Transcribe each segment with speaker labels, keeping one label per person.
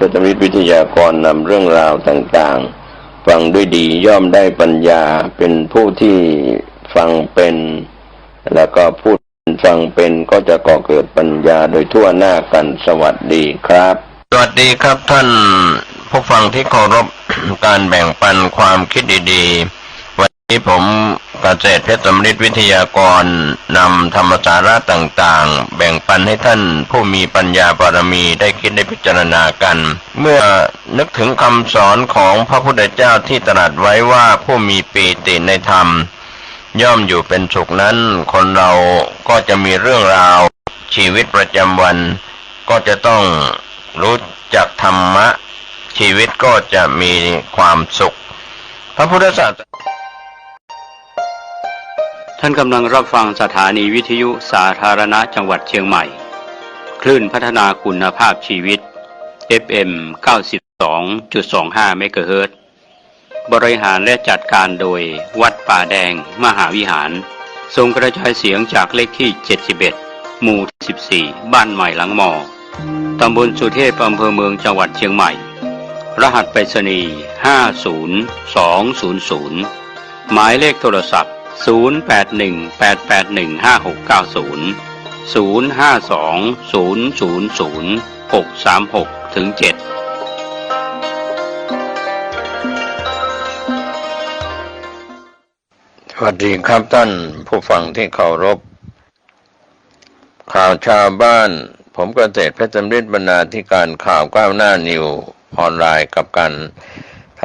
Speaker 1: พระธรรมิตรวิทยากรนำเรื่องราวต่างๆฟังด้วยดีย่อมได้ปัญญาเป็นผู้ที่ฟังเป็นแล้วก็พูดฟังเป็นก็จะก่อเกิดปัญญาโดยทั่วหน้ากันสวัสดีครับสวัสดีครับท่านผู้ฟังที่เคารพ การแบ่งปันความคิดดีๆวันนี้ผมเกษตรเพชรสำริดวิทยากรนำธรรมสาระต่างๆแบ่งปันให้ท่านผู้มีปัญญาบารมีได้คิดได้พิจารณากันเมื่อนึกถึงคำสอนของพระพุทธเจ้าที่ตรัสไว้ว่าผู้มีปีติในธรรมย่อมอยู่เป็นสุขนั้นคนเราก็จะมีเรื่องราวชีวิตประจำวันก็จะต้องรู้จักธรรมะชีวิตก็จะมีความสุขพระพุทธศาสนา
Speaker 2: ท่านกำลังรับฟังสถานีวิทยุสาธารณะจังหวัดเชียงใหม่คลื่นพัฒนาคุณภาพชีวิต FM 92.25 เมกะเฮิรตซ์บริหารและจัดการโดยวัดป่าแดงมหาวิหารส่งกระจายเสียงจากเลขที่71หมู่14บ้านใหม่หลังมอตำบลสุเทพอำเภอเมืองจังหวัดเชียงใหม่รหัสไปรษณีย์50200หมายเลขโทรศัพท์0818815690 0520000636-7
Speaker 1: สวัสดีครับท่านผู้ฟังที่เคารพข่าวชาวบ้านผมเกษตรเพชรสำริดบรรณาธิการข่าวก้าวหน้านิวออนไลน์กับการ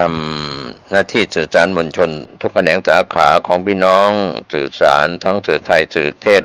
Speaker 1: ทำหน้าที่สื่อสารมวลชนทุกแขนงสาขาของพี่น้องสื่อสารทั้งสื่อไทยสื่อเทศ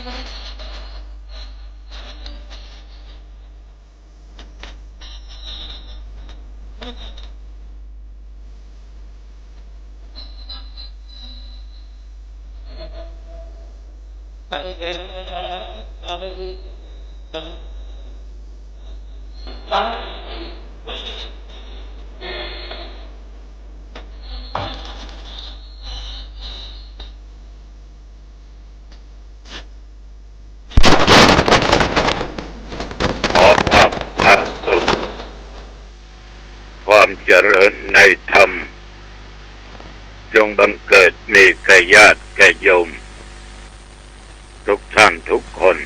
Speaker 3: วามเจริญในธรรมจงบังเกิดมีแก่ญาติแก่โยมทุกท่านทุกคน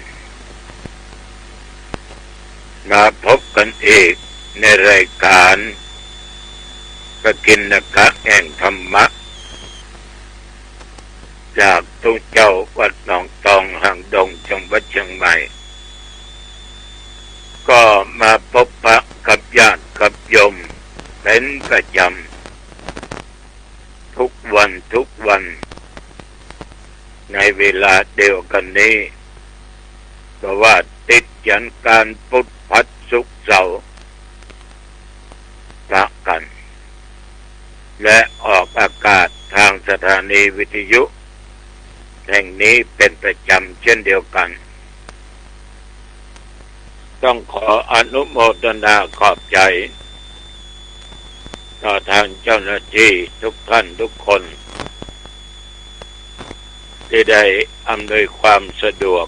Speaker 3: มาพบกันอีกในรายการกกิณกะแห่งธรรมะจากตุเจ้าวัดหนองตองหางดงจังหวัดเชียงใหม่ก็มาพบปะกับญาติกับโยมเป็นประจำทุกวันในเวลาเดียวกันนี้เพราะว่าติดยันการพุธพัดศุกร์เสาร์ปะกันและออกอากาศทางสถานีวิทยุแห่งนี้เป็นประจำเช่นเดียวกันต้องขออนุโมทนาขอบใจต่อทางเจ้าหน้าที่ทุกท่านทุกคนที่ได้อำนวยความสะดวก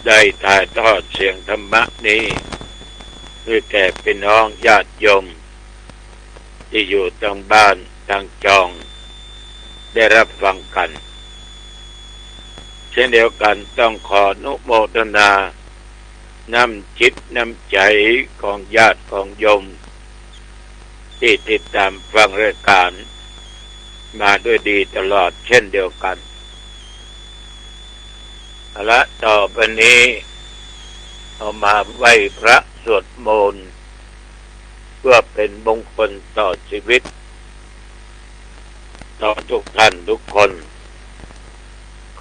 Speaker 3: ได้ถ่ายทอดเสียงธรรมะนี้ให้แก่พี่น้องญาติโยมที่อยู่ทางบ้านทางจองได้รับฟังกันเช่นเดียวกันต้องขออนุโมทนาน้ำจิตน้ำใจของญาติของโยมที่ติดตามฟังรายการมาด้วยดีตลอดเช่นเดียวกันและต่อไปนี้เอามาไหว้พระสวดมนต์เพื่อเป็นมงคลต่อชีวิตต่อทุกท่านทุกคน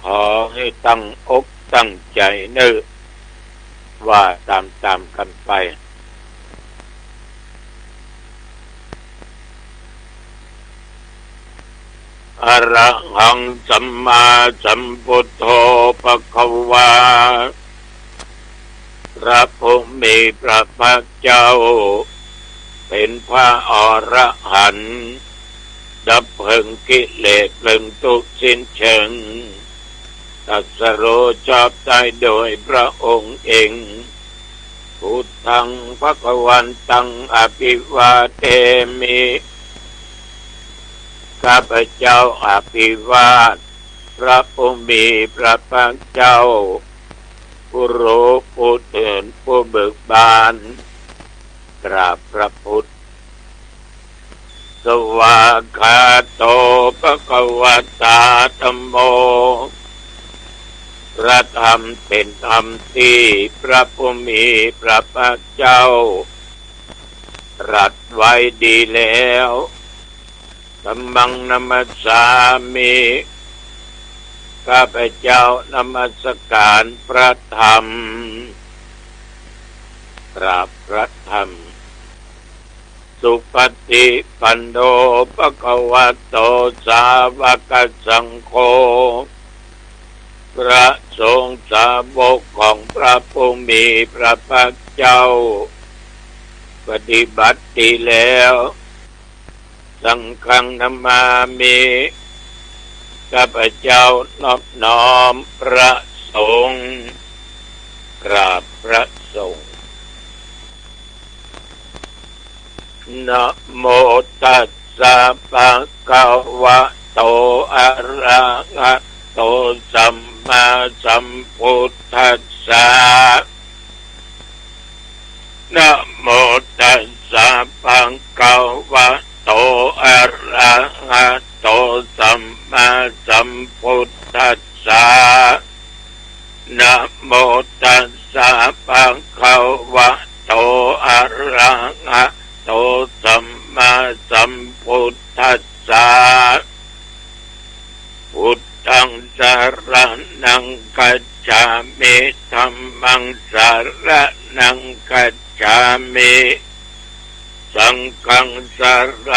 Speaker 3: ขอให้ตั้งอกตั้งใจนึกว่าตามกันไปอะระหังสัมมาสัมพุทโธภควาพระผู้มีพระภาคเจ้าเป็นพระอรหันต์ดับเพลิงกิเลสเพลิงทุกข์สิ้นเชิงตรัสรู้ชอบได้โดยพระองค์เองพุทธังภควันตังอภิวาเทมิข้าพเจ้าอภิวาทพระผู้มีพระภาคเจ้าผู้รู้ผู้ตื่นผู้เบิกบานกราบพระพุทธสวากขาโตภควตาธัมโมพระธรรมเป็นธรรมที่พระผู้มีพระภาคเจ้าตรัสไว้ดีแล้วธัมมังนัมสสามิข้าพเจ้านมัสการพระธรรมกราบพระธรรมสุปฏิปันโนภควโตสาวกสังโฆพระสงฆ์สาวกของพระผู้มีพระภาคเจ้าปฏิบัติดีแล้วสังฆังนามามิข้าพเจ้านอบน้อมพระสงฆ์กราบพระสงฆ์นะโมตัสสะภะคะวะโตอะระหะโตสัมมาสัมพุทธัสสะนะโมตัสสะภะคะวะโตอะระหะโตสัมมาสัมพุทธัสสะนะโมตัสสะภะคะวะโตอะระหะโตสัมมาสัมพุทธัสสะพุทธ ธังสารนังกัจฉามิธัมมังสารนังกัจฉามิสังฆังสาร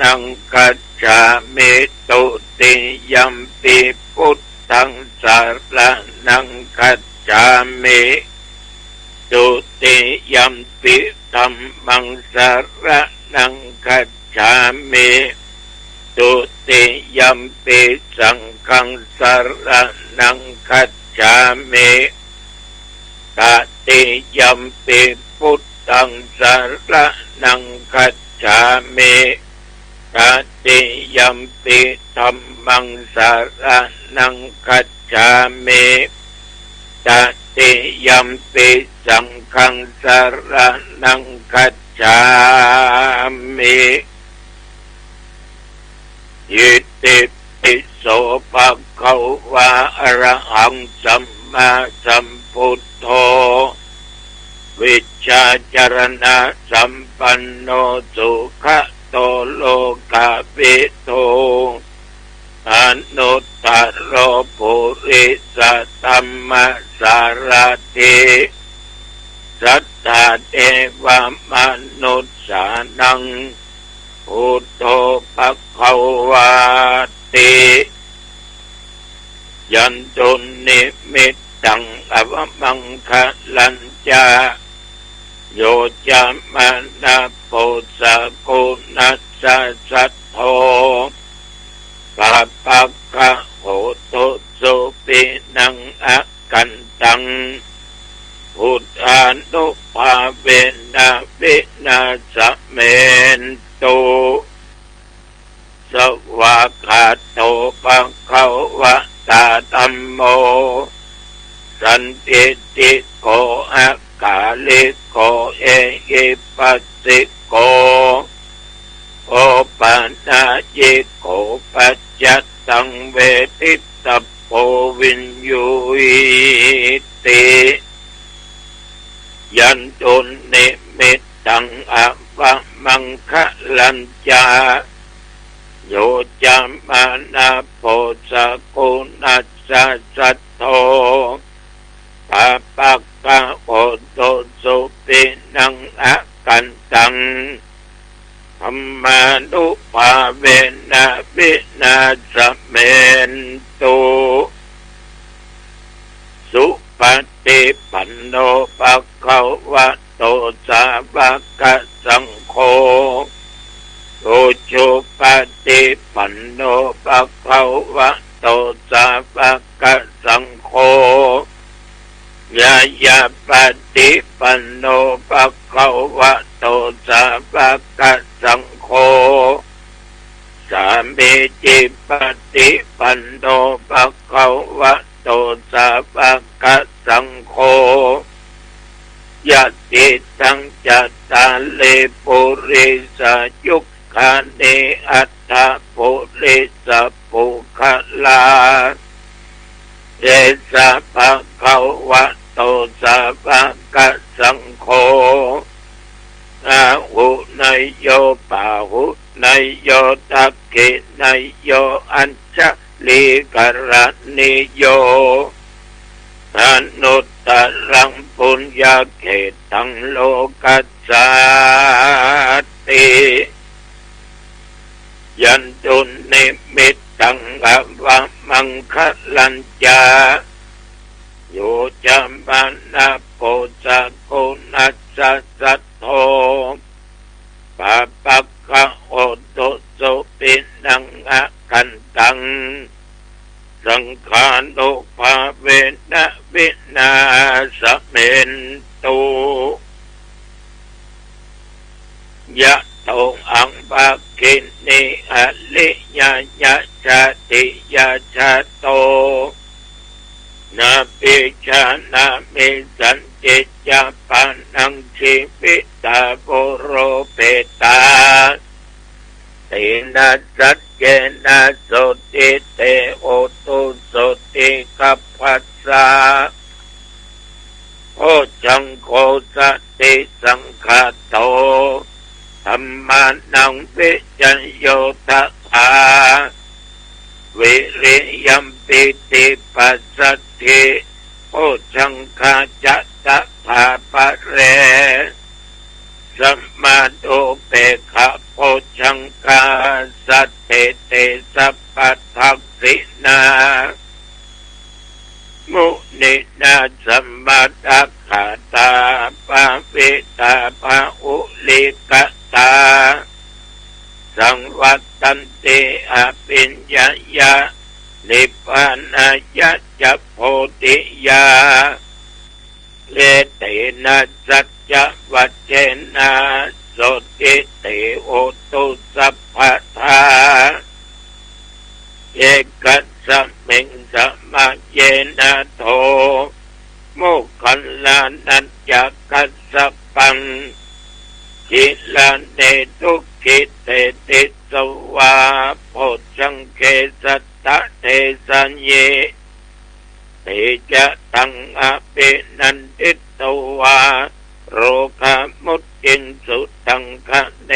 Speaker 3: นังกัจฉามิตุติยัมปิพุทธังสารนังกัจฉามิตุติยัมปิธัมมังสารนังกัจฉามิตุติยัมปิสังฆังสารนังกัจฉามิตติยัมปิพุทธังสารนังกัจฉามิตติยัมปิธัมมังสารนังกัจฉามิตติยัมปิสังฆังสารนังกัจฉามิอิติปิโสภะคะวะอะระหังสัมมาสัมพุทโธวิชชาจารณะสัมปันโนสุขโตโลกวิทูอนุตตรปุริสธัมมสารถิสัทธาเทวมนุสสานังพุทโธภคะวาติยันตุนิมิตตังอวมังคะลัญจาโยจามานะโพสะโกนัสสะสัทโธปะปะกะโหตุสุปินังอะกันตังพุทธานุภาเวนะวินาสเมนตุสวากขาโตภะคะวะตาธัมโมสันติติโกอะกาลิโกเอหิปัสสิโกโอปัญญิโกปัจจัตตังเวทิตาโพวินยูอิติยันตุนิมิตตังอวมังคะลัญจาโยจามานะโพสะโกนัสสะสัทโธปะปะกะโหตุสุปินังอะกันตังธัมมานุภาเวนะวินาสเมนตุสุปฏิปันโนภะคะวะโตสาวกสังโฆโอจุปฏิปันโนภะคะวะโตสาวกสังโฆยายาปฏิปันโนภะคะวะโตสาวกสังโฆสามีจิปฏิปันโนภะคะวะโตสาวกสังโฆยะติตังจัตตาเลปุริสยุคคาเนอัตถปุริสปุคลาเดสะภะคะวะโตสาวกสังโฆอาหุนายโยปาหุนายโยทักขินายโยอัญชลีกรณิโยอนุตตรังปุญญาเขตังโลกัสสาติยันตุนิมิตตังอวมังคะลัญจาโยจามานะโพสะโกนัสสะสัทโธปะปะกะโหตุสุปินังอะกันตังสังฆานุภาเวนะวินาสเมนตุยะโตอังภาคินิอลิยะยะชาติยะชาโตนาปิชานามิสันติจาปานังชีวิตาโบโรเปตาตินาสัจเจนะโสติเตโอตุโสติกัปปัสสะโอจังโคสติสังฆาโตธัมมานังวิจโยทะา วิริยัมปิติปัสสติโอชังคาจัตตะภาปะเรสัมมาโตเปขะโอชังคาสัตเตเตสัพพทักษินามุนินาสัมมาตัคขาตาปะเวตาปะอุลิกตาสังวัตตันเตอภิญญายะนิพพานายะจะโพธิยาเลเตนะสัจจะวัจเจนะโสติเตโอตุสัพพทาเอกัสสะเมงสะมาเยนะโทโมคคัลลานัญจะกัสสะปังกิลาเนทุกิเตติสวาโพชังเกสัตตะเทสัญเยเตจะตังอภินันติตวาโรคามุตตินสุตังคะเน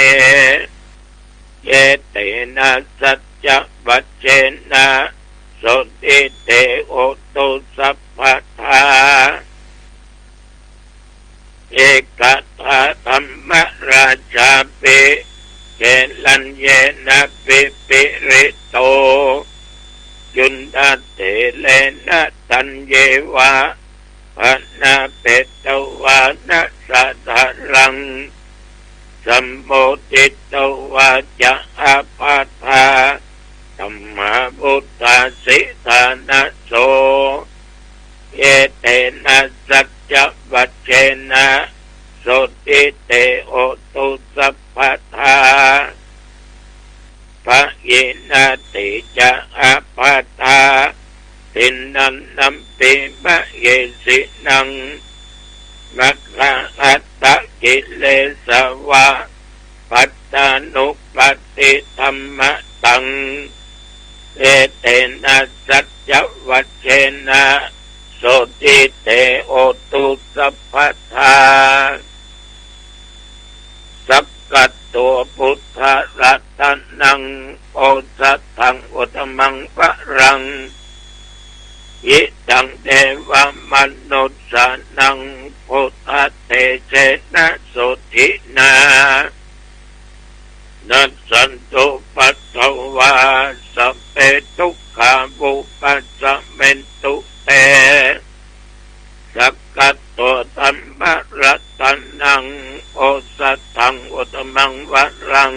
Speaker 3: เยเตนะสัจจะวัจเจนะโสติเตโอตุสัพพทาเอกตาธรรมราชาเปเกลัญเยนะปิปิริโตจุนดาเตเลนะตัญเยวะปนาเปตวานะสัทธารังสัมโมติตวาจะอาปาทาธัมมาบุตตาสิทานะโสเอเตนะสัจจะวัจเจนะโสติเตโอตุสัพพทาภะเยนะติจะอาปาทาตินันนัมปิมะเยสินังมัคคะอัตตะกิเลสวะปัตตานุปัตติธัมมะตังเอเตนะสัจจวัจเจนะโสติเตโอตุสัพพทาสัพกัตตัวพุทธรัตนังโอสัตถังอุตมังปะรังอิตังเทวมนุสสานังพุทธเตเจนะโสทินานัสสันตุปัตตวาสัพเพทุกขาบุปัสสะเมนตุเตสักกัตตัวธัมมรัตนังโอสัตถังอุตมังวรัง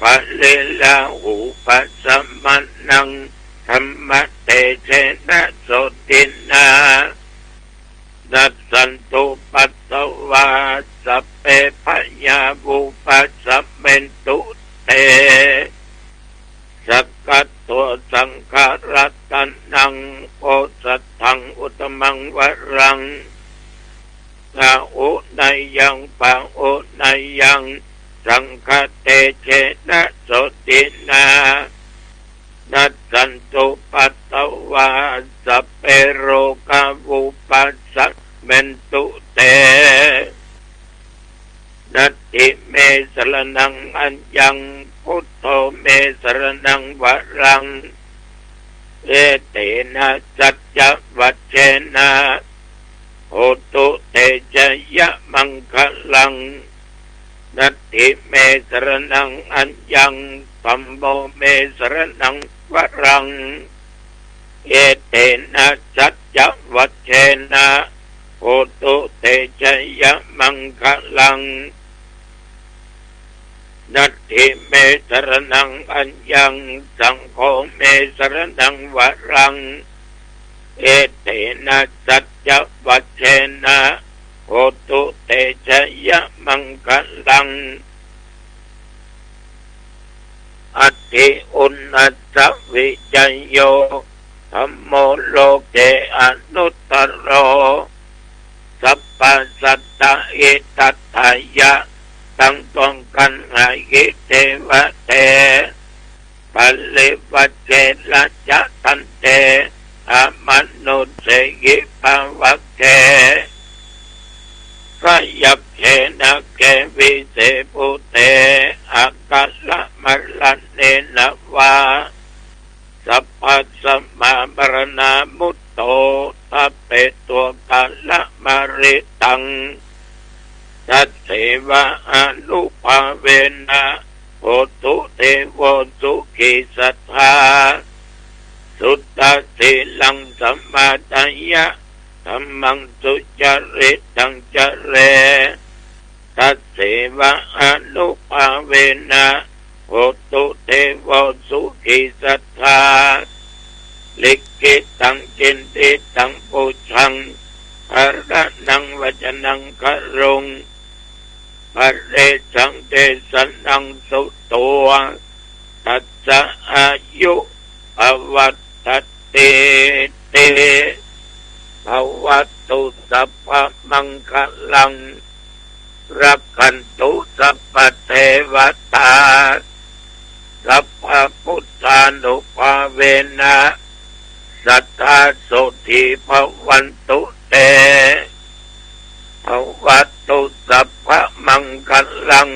Speaker 3: ปะเลลาหูปัสสะมันังธัมมะเตเชนะโสตินานัสสันตุปัตตวาสัพเพพยาบุปัสสะเมนตุเตสักกัตตัวสังฆรัตนังโอสัตถังอุตมังวรังนาอุนายังปะอุนายังสังฆเตเชนะโสตินานัสสันตุปัตตวาสัพเพโรกาวุปัสสะเมนตุเตนัตติเมสรนังอัญญังพุทโธเมสรนังวรังเอเตนะสัจจะวัจเจนะโหตุเตจยะมังคลังนัตติเมสรนังอัญญังธัมโมเมสรนังวรังเอเตนะสัจจะวัจเจนะโหตุเตจยะมังคลังนัตถิเมสรนังอัญญังสังโฆเมสรนังวรังเอเตนะสัจจะวัจเจนะโหตุเตชะยะมังคลังอัตถิอุณัสสวิจโยธัมโมโลเกอนุตตโรสัพพสัตตะอิตัตถายะตั้งตองกันหายิเทวะเตปัลลิวัจเจละจะตันเตอมนุสเสยิภาวะเกพยัพเชนะเกวิเสปุเตอากัลละมะลันเนนะวา สัพพะสัมมาบรณามุตโตทัพเปตัวกาละมาริตังทัตเทวะอนุภาเวนะโหตุเทโวสุขิสัทธาสุตตะสิลังสัมมาตัญญะธัมมังสุจริตังจเรทัสเสวะอนุภาเวนะโหตุเทโวสุขิสัทธาลิขิตังจินติตังปุชังอรนังวจนังครงปเรสังเตสันังสุตัวตัสสะอายุภวัตเตเตภวัตตุสัพพมังคลังรักขันตุสัพพเทวตาสัพพพุทธานุภาเวนะสัทธาโสธีภวันตุเตภวัตตุสัพพมังคลัง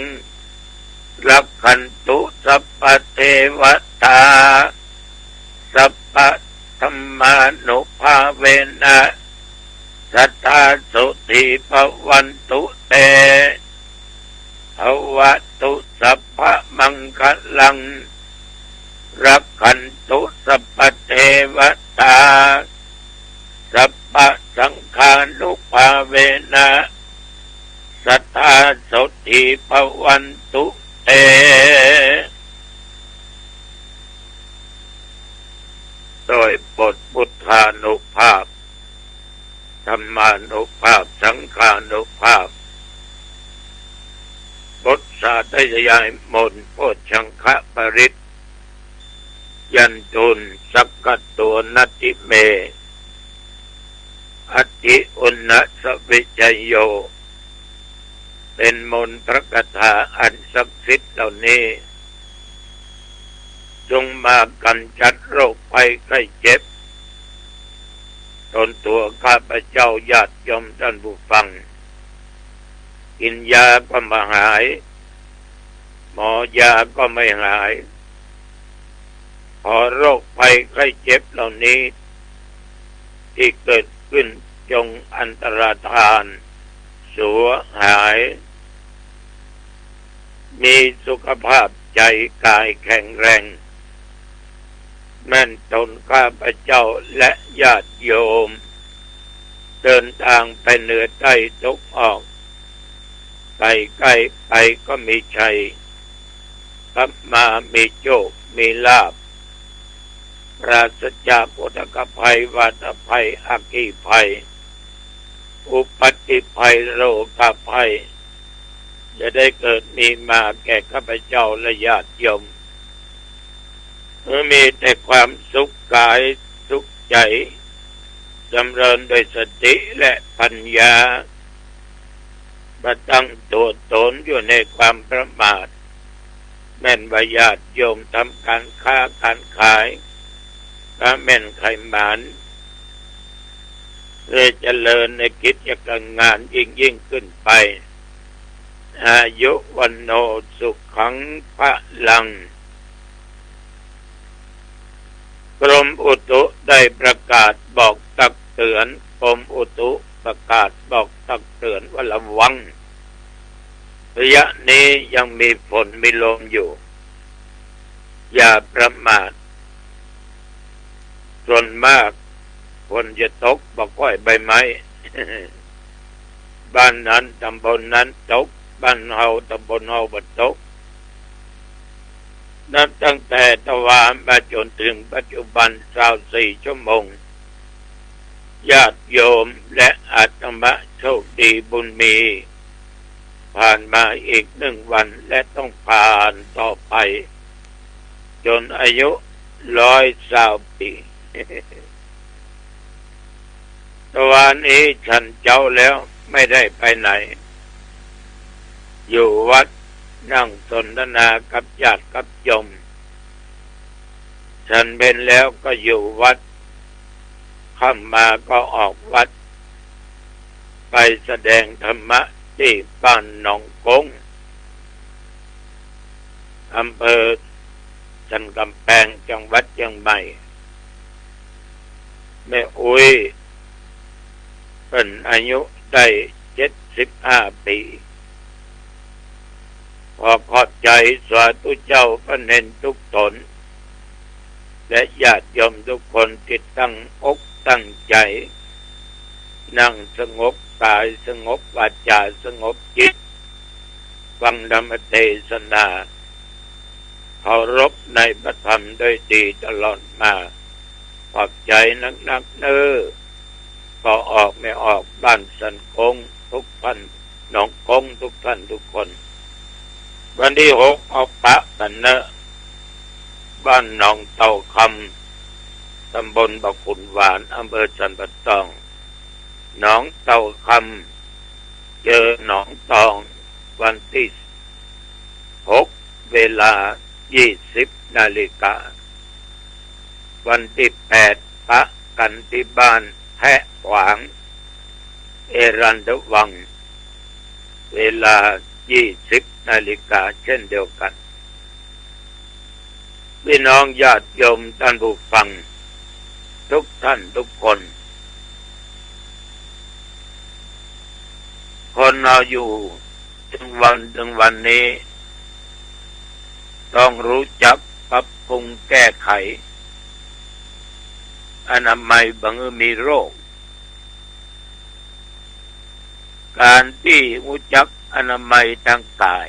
Speaker 3: รักขันตุสัพพเทวตาสัพพธรรมานุภาเวนะสัทธาโสธีภวันตุเตภวัตตุสัพพมังคลังรักขันตุสัพพเทวตาสัพพสังฆานุภาเวนะสัทธาโสธีภวันตุเตโดยบทพุทธานุภาพธรรมานุภาพสังฆานุภาพบทสาธยายมนต์โพชฌังคะปริตยันตุนสักกัตตัวนัตติเมอติอุณนะสวิจโยเป็นมนต์พระคาถาอันศักดิ์สิทธิ์เหล่านี้จงมากันจัดโรคภัยไข้เจ็บตนตัวข้าพเจ้าญาติโยมท่านผู้ฟังกินยาก็ไม่หายหมอยาก็ไม่หายพอโรคภัยไข้เจ็บเหล่านี้ที่เกิดขึ้นจงอันตรธานสัวหายมีสุขภาพใจกายแข็งแรงแม่นตนข้าพเจ้าและญาติโยมเดินทางไปเหนือใต้ตกออกไปใกล้ไปก็มีชัยกลับมามีโชคมีลาภปราศจากอุทกภัยวาตภัยอัคคีภัยอุปัฏฐิภัยโรคภัยจะได้เกิดมีมาแก่ข้าพเจ้าและญาติโยมมีแต่ความสุขกายสุขใจจำเริญโดยสติและปัญญามาตั้งตัวตนอยู่ในความประมาทแม่นว่าญาติโยมทำการค้าการขายก็แม่นไขมันเลยเจริญในกิจการงานยิ่งขึ้นไปอายุวันโนสุขังพลังกรมอุตุได้ประกาศบอกตักเตือนกรมอุตุประกาศบอกตักเตือนว่าระวังระยะนี้ยังมีฝนมีลมอยู่อย่าประมาทส่วนมากฝนจะตกบอกก้อยใบไม้ บ้านนั้นตำบลนั้นตกบ้านเฮาตำบลเฮาบ่ตกนับตั้งแต่ตะวันมาจนถึงปัจจุบัน24 ชั่วโมงญาติโยมและอาตมาโชคดีบุญมีผ่านมาอีก1 วันและต้องผ่านต่อไปจนอายุ120 ปี ตะวันนี้ฉันเจ้าแล้วไม่ได้ไปไหนอยู่วัดนั่งสนทนากับญาติกับโยมฉันเป็นแล้วก็อยู่วัดค่ำมาก็ออกวัดไปแสดงธรรมะที่บ้านหนองกงอำเภอจันกำแพงจังหวัดเชียงใหม่ แม่อุ้ยเป็นอายุได้75 ปีขอขอบใจสาธุเจ้าพระเนนทุกตนและญาติโยมทุกคนที่ตั้งอกตั้งใจนั่งสงบกายสงบวาจาสงบจิตฟังธรรมเทศนาเคารพในพระธรรมโดยดีตลอดมาขอบใจนักเนอก็ออกไม่ออกบ้านสันคงทุกท่านหนองคงทุกท่านทุกคนวันที่6เอาปะกันเนอะบ้านหนองเต่าคำตำบลบะขุนหวานอำเภอสันปะตองหนองเต่าคำเจอหนองตองวันที่6 เวลา 20 นาฬิกาวันที่8ปะกันที่บ้านแพะขวางเอรัญญวังเวลา 20 นาฬิกาเช่นเดียวกันพี่น้องญาติโยมท่านผู้ฟังทุกท่านทุกคนคนเราอยู่ถึงวันนี้ต้องรู้จักปรับปรุงแก้ไขอนามัยบางมีโรคการที่รู้จักอนามัยทางกาย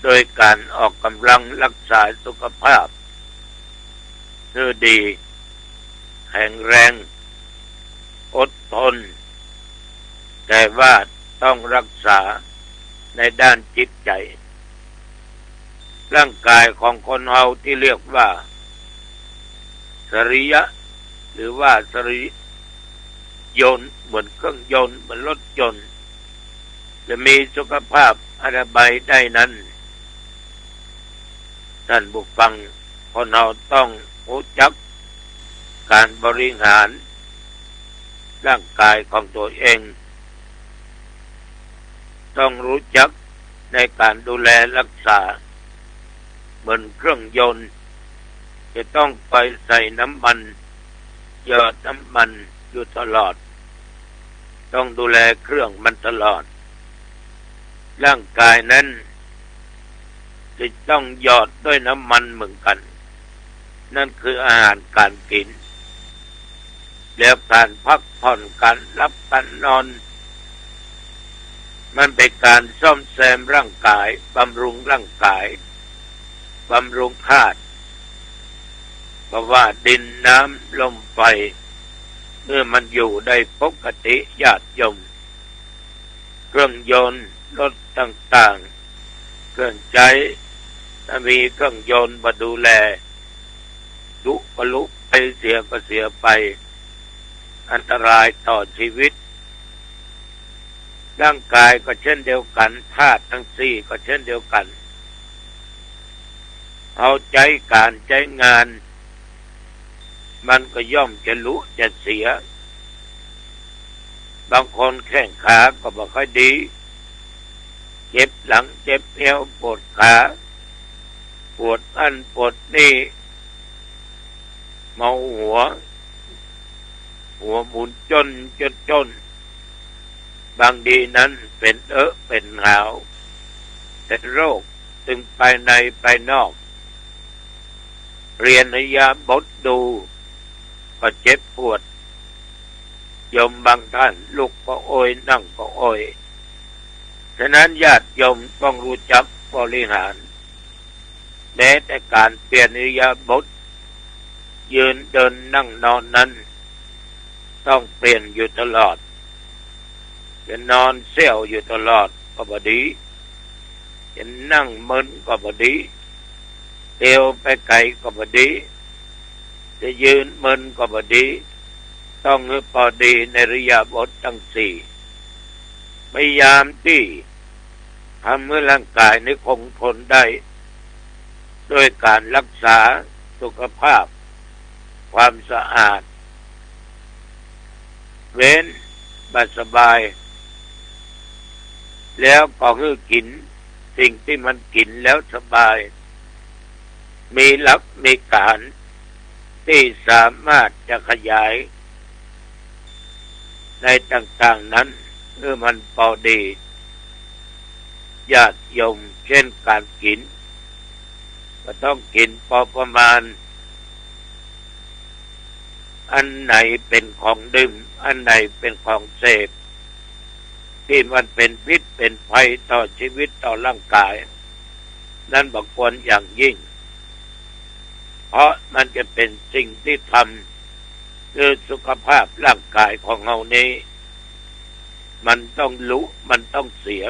Speaker 3: โดยการออกกำลังรักษาสุขภาพเพื่อดีแข็งแรงอดทนแต่ว่าต้องรักษาในด้านจิตใจร่างกายของคนเราที่เรียกว่าสรีระหรือว่าสรียนต์เหมือนเครื่องยนต์เหมือนรถยนต์จะมีสุขภาพอนามัยได้นั้นท่านผู้ฟังคนเราต้องรู้จักการบริหารร่างกายของตัวเองต้องรู้จักในการดูแลรักษาเหมือนเครื่องยนต์จะต้องไปใส่น้ำมันหยอดน้ำมันอยู่ตลอดต้องดูแลเครื่องมันตลอดร่างกายนั้นจะต้องหยอดด้วยน้ำมันเหมือนกันนั่นคืออาหารการกินแล้วการพักผ่อนการรับการนอนมันเป็นการซ่อมแซมร่างกายบำรุงร่างกายบำรุงธาตุเพราะว่าดินน้ำลมไฟเมื่อมันอยู่ได้ปกติญาติโยมเครื่องยนต์รถต่างๆเครื่องใช้ถ้ามีเครื่องยนต์มาดูแลลุก็ลุไปเสียก็เสียไปอันตรายต่อชีวิตร่างกายก็เช่นเดียวกันธาตุทั้งสี่ก็เช่นเดียวกันเอาใจการใจงานมันก็ย่อมจะลุจะเสียบางคนแข้งขาก็ไม่ค่อยดีเจ็บหลังเจ็บเอวปวดขาปวดอันปวดนี่เมาหัวหมุนจนบางทีนั้นเป็นเป็นหาวเป็นโรคถึงภายในภายนอกเรียนอิริยาบถดูก็เจ็บปวดโยมบางท่านลุกก็โอยนั่งก็โอยฉะนั้นญาติโยมต้องรู้จักบริหารแม้แต่การเปลี่ยนอิริยาบถยืนเดินนั่งนอนนั้นต้องเปลี่ยนอยู่ตลอดจะนอนเสี่ยวอยู่ตลอดก็บ่ดีจะนั่งมึนก็บ่ดีเตียวไปไกลก็บ่ดีจะยืนมึนก็บ่ดีต้องให้พอดีในอิริยาบถทั้งสี่พยายามที่ทำให้ร่างกายนี้คงทนได้ด้วยการรักษาสุขภาพความสะอาดเว้นบัดสบายแล้วก็คือกินสิ่งที่มันกินแล้วสบายมีหลักมีการ ที่สามารถจะขยายในต่างๆนั้นเมื่อมันพอดีญาติโยมเช่นการกินก็ต้องกินพอประมาณอันไหนเป็นของดื่มอันไหนเป็นของเสพที่มันเป็นพิษเป็นภัยต่อชีวิตต่อร่างกายนั่นบ่ควรอย่างยิ่งเพราะมันจะเป็นสิ่งที่ทำคือสุขภาพร่างกายของเรานี้มันต้องรู้มันต้องเสีย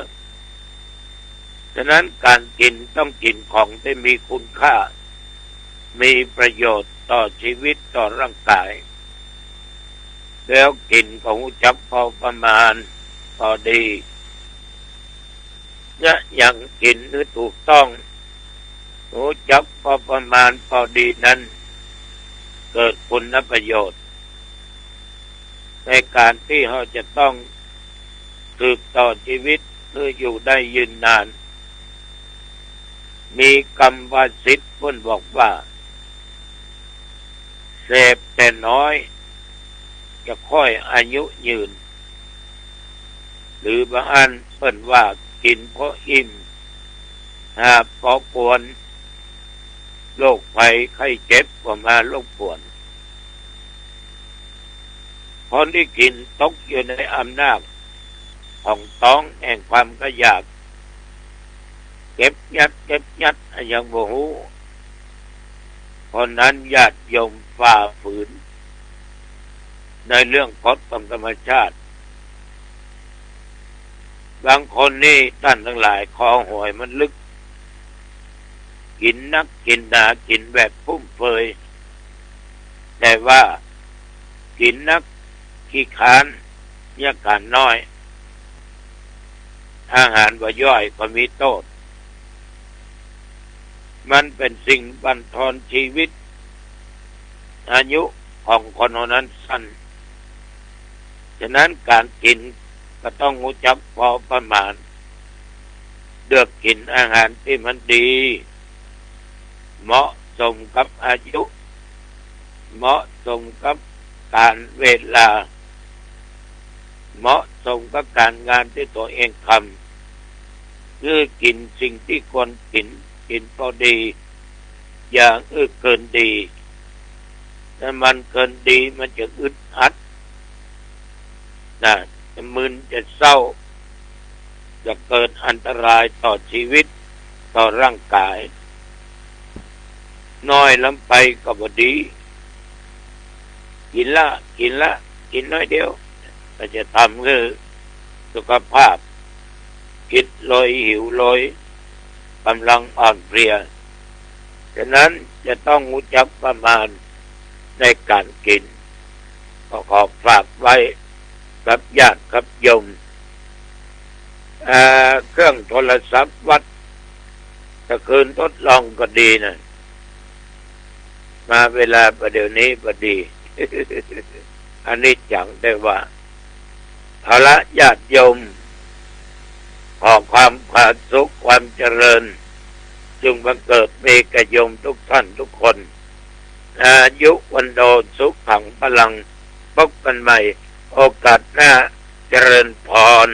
Speaker 3: ฉะนั้นการกินต้องกินของที่มีคุณค่ามีประโยชน์ต่อชีวิตต่อร่างกายแล้วกินของจับพอประมาณพอดีเนี่ยอย่างกินหรือถูกต้องรู้จักพอประมาณพอดีนั้นเกิดคุณประโยชน์ในการที่เราจะต้องสืบต่อชีวิตเพื่ออยู่ได้ยืนนานมีคำว่าสิทธิ์เพิ่นบอกว่าเสพแต่น้อยจะค่อยอายุยืนหรือบางอันเพิ่นว่ากินเพราะอิ่มหาเพราะกวนโรคภัยไข้เจ็บก็มารบกวนคนที่กินตกอยู่ในอำนาจของต้องแห่งความกระยากเก็บยัดอย่างโมโหคนนั้นญาติโยมฝ่าฝืนในเรื่องกฎของธรรมชาติบางคนนี่ท่านทั้งหลายคอหวยมันลึกกินนักกินหนากินแบบพุ่มเฟยแต่ว่ากินนักขี้คร้านยาการน้อยอาหารว่าย่อยก็มีโทษมันเป็นสิ่งบั่นทอนชีวิตอายุของคนนั้นสั้นฉะนั้นการกินก็ต้องรู้จักพอประมาณเลือกกินอาหารที่มันดีเหมาะสมกับอายุเหมาะสมกับการเวลาเหมาะสมกับการงานที่ตัวเองทำคือกินสิ่งที่ควรกินพอดีอย่างเกินดีถ้ามันเกินดีมันจะอึดอัดจะมึนจะเศร้าจะเกิดอันตรายต่อชีวิตต่อร่างกายน้อยลำไปก็บ่ดีกินน้อยเดียวก็จะทำคือสุขภาพคิดลอยหิวลอยกำลังอ่อนเพลียฉะนั้นจะต้องรู้จักประมาณในการกินก็ขอฝากไว้กับญาติกับโยมเครื่องโทรศัพท์วัดถ้าคืนทดลองก็ดีนะมาเวลาประเดี๋ยวนี้พอดี อันนี้จังได้ว่าเอาละญาติโยมขอความผาสุขความเจริญจึงบังเกิดมีแก่โยมทุกท่านทุกคนอายุวันโดสุขขังพลังพบกันใหม่โอกาสหน้าเจริญพร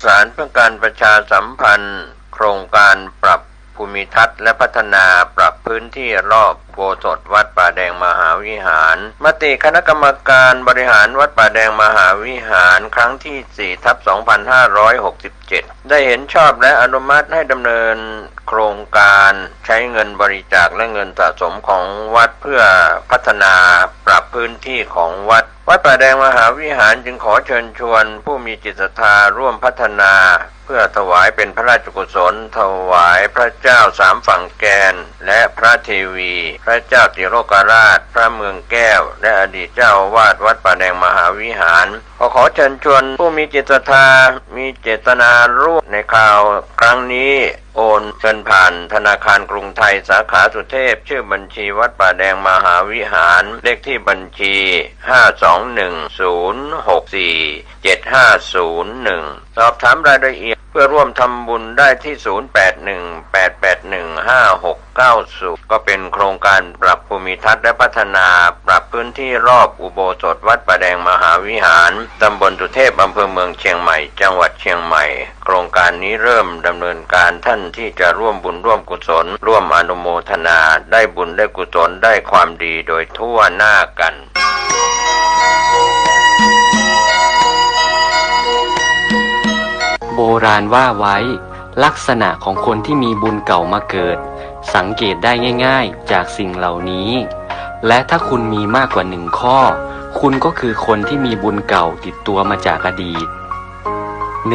Speaker 1: สารเพื่อการประชาสัมพันธ์โครงการปรับภู ภูมิทัศน์และพัฒนาปรับพื้นที่รอบอุโบสถวัดป่าแดงมหาวิหารมติคณะกรรมการบริหารวัดป่าแดงมหาวิหารครั้งที่ 4/2567 ได้เห็นชอบและอนุมัติให้ดำเนินโครงการใช้เงินบริจาคและเงินสะสมของวัดเพื่อพัฒนาปรับพื้นที่ของวัดป่าแดงมหาวิหารจึงขอเชิญชวนผู้มีจิตศรัทธาร่วมพัฒนาเพื่อถวายเป็นพระราชกุศลถวายพระเจ้าสามฝั่งแกนและพระเทวีพระเจ้าติโลกราชพระเมืองแก้วและอดีตเจ้าอาวาสวัดป่าแดงมหาวิหารขอเชิญชวนผู้มีจิตศรัทธามีเจตนาร่วมในข่าวครั้งนี้โอนเงินผ่านธนาคารกรุงไทยสาขาสุเทพชื่อบัญชีวัดป่าแดงมหาวิหารเลขที่บัญชี521064750สอบถามรายละเอียดเพื่อร่วมทำบุญได้ที่0818815690ก็เป็นโครงการปรับภูมิทัศน์และพัฒนาปรับพื้นที่รอบอุโบสถวัดป่าแดงมหาวิหารตำบลสุเทพอำเภอเมืองเชียงใหม่จังหวัดเชียงใหม่โครงการนี้เริ่มดำเนินการท่านที่จะร่วมบุญร่วมกุศลร่วมอนุโมทนาได้บุญได้กุศลได้ความดีโดยทั่วหน้ากัน
Speaker 4: โบราณว่าไว้ลักษณะของคนที่มีบุญเก่ามาเกิดสังเกตได้ง่ายๆจากสิ่งเหล่านี้และถ้าคุณมีมากกว่า1ข้อคุณก็คือคนที่มีบุญเก่าติดตัวมาจากอดีต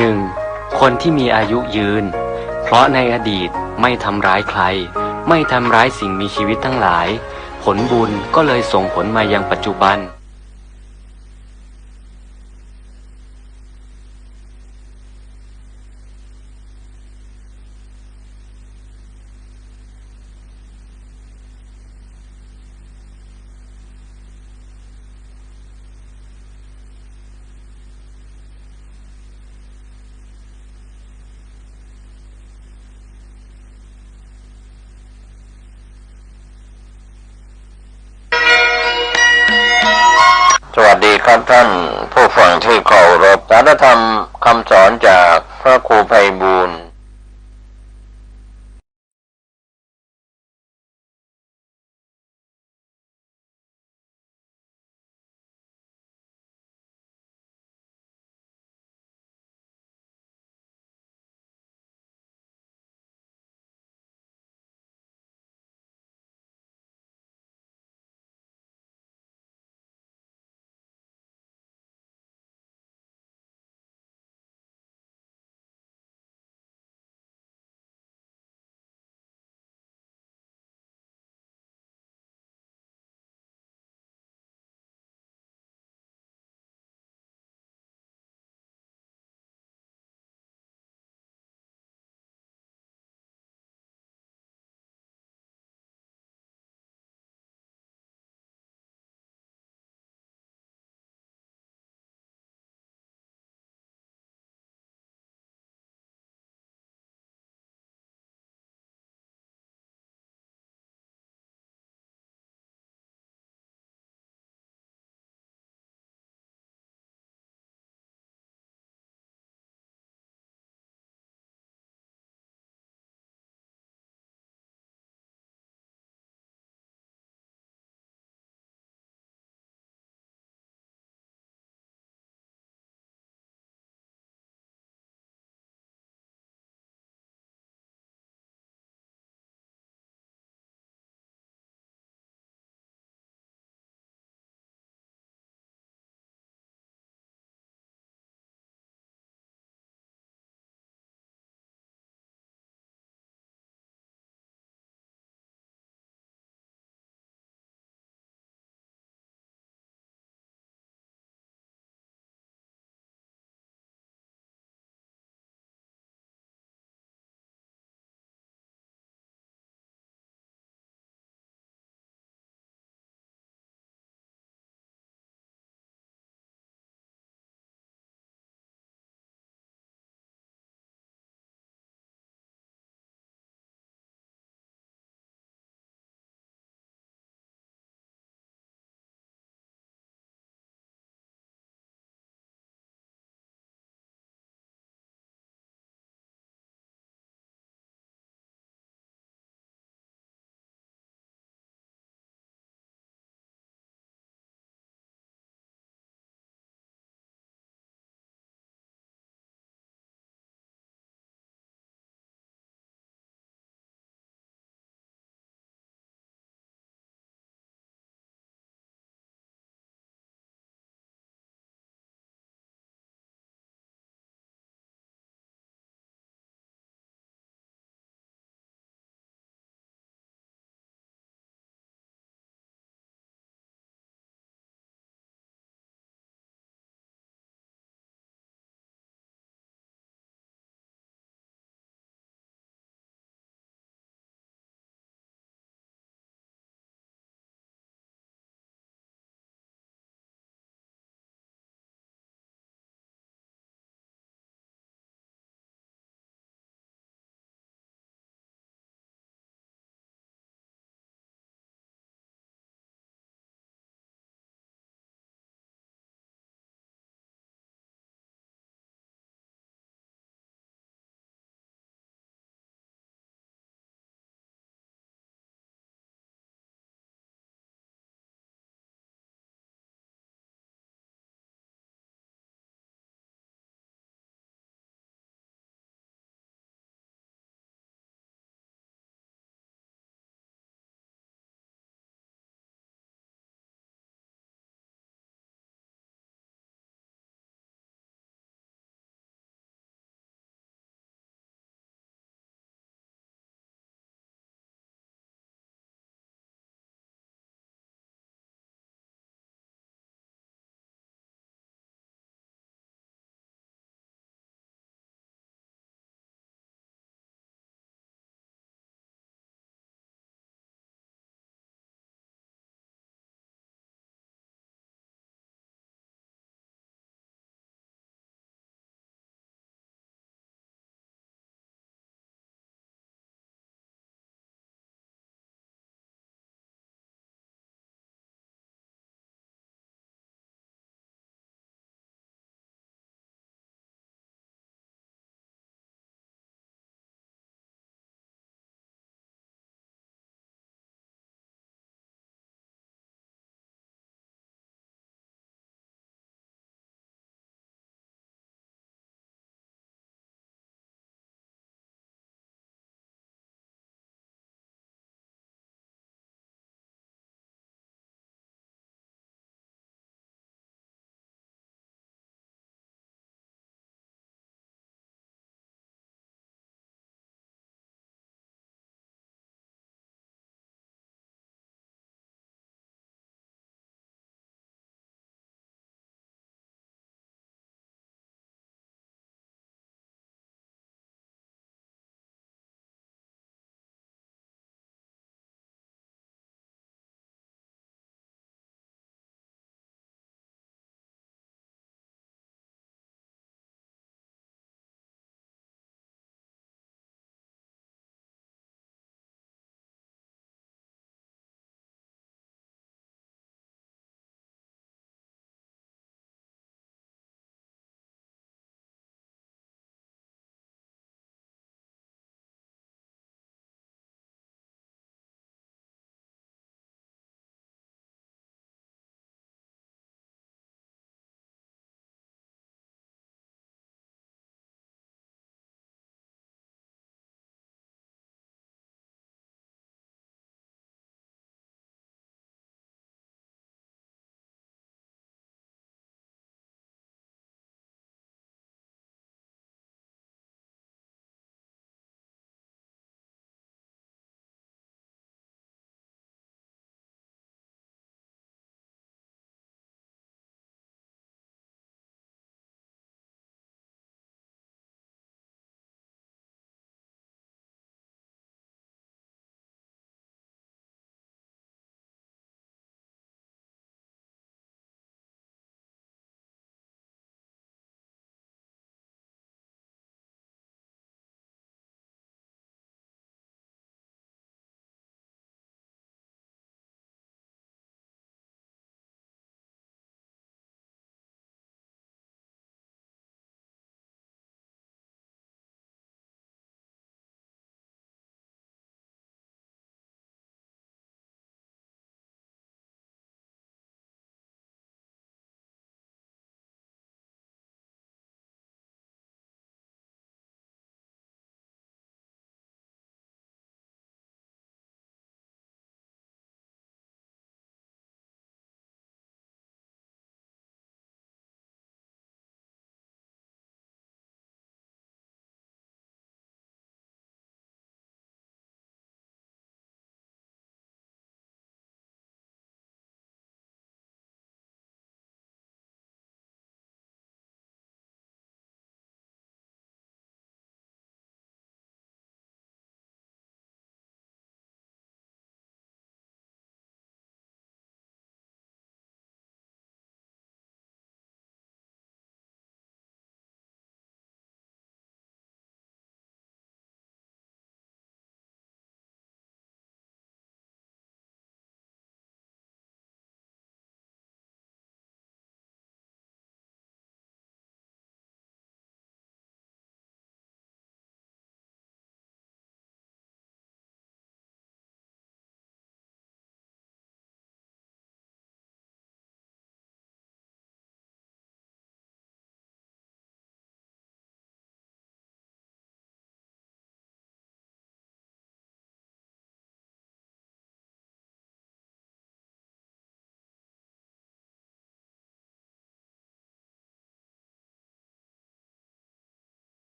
Speaker 4: 1. คนที่มีอายุยืนเพราะในอดีตไม่ทำร้ายใครไม่ทำร้ายสิ่งมีชีวิตทั้งหลายผลบุญก็เลยส่งผลมายังปัจจุบัน
Speaker 1: สวัสดีครับท่านผู้ฟังที่เคารพสารธรรมคำสอนจากพระครูไพบู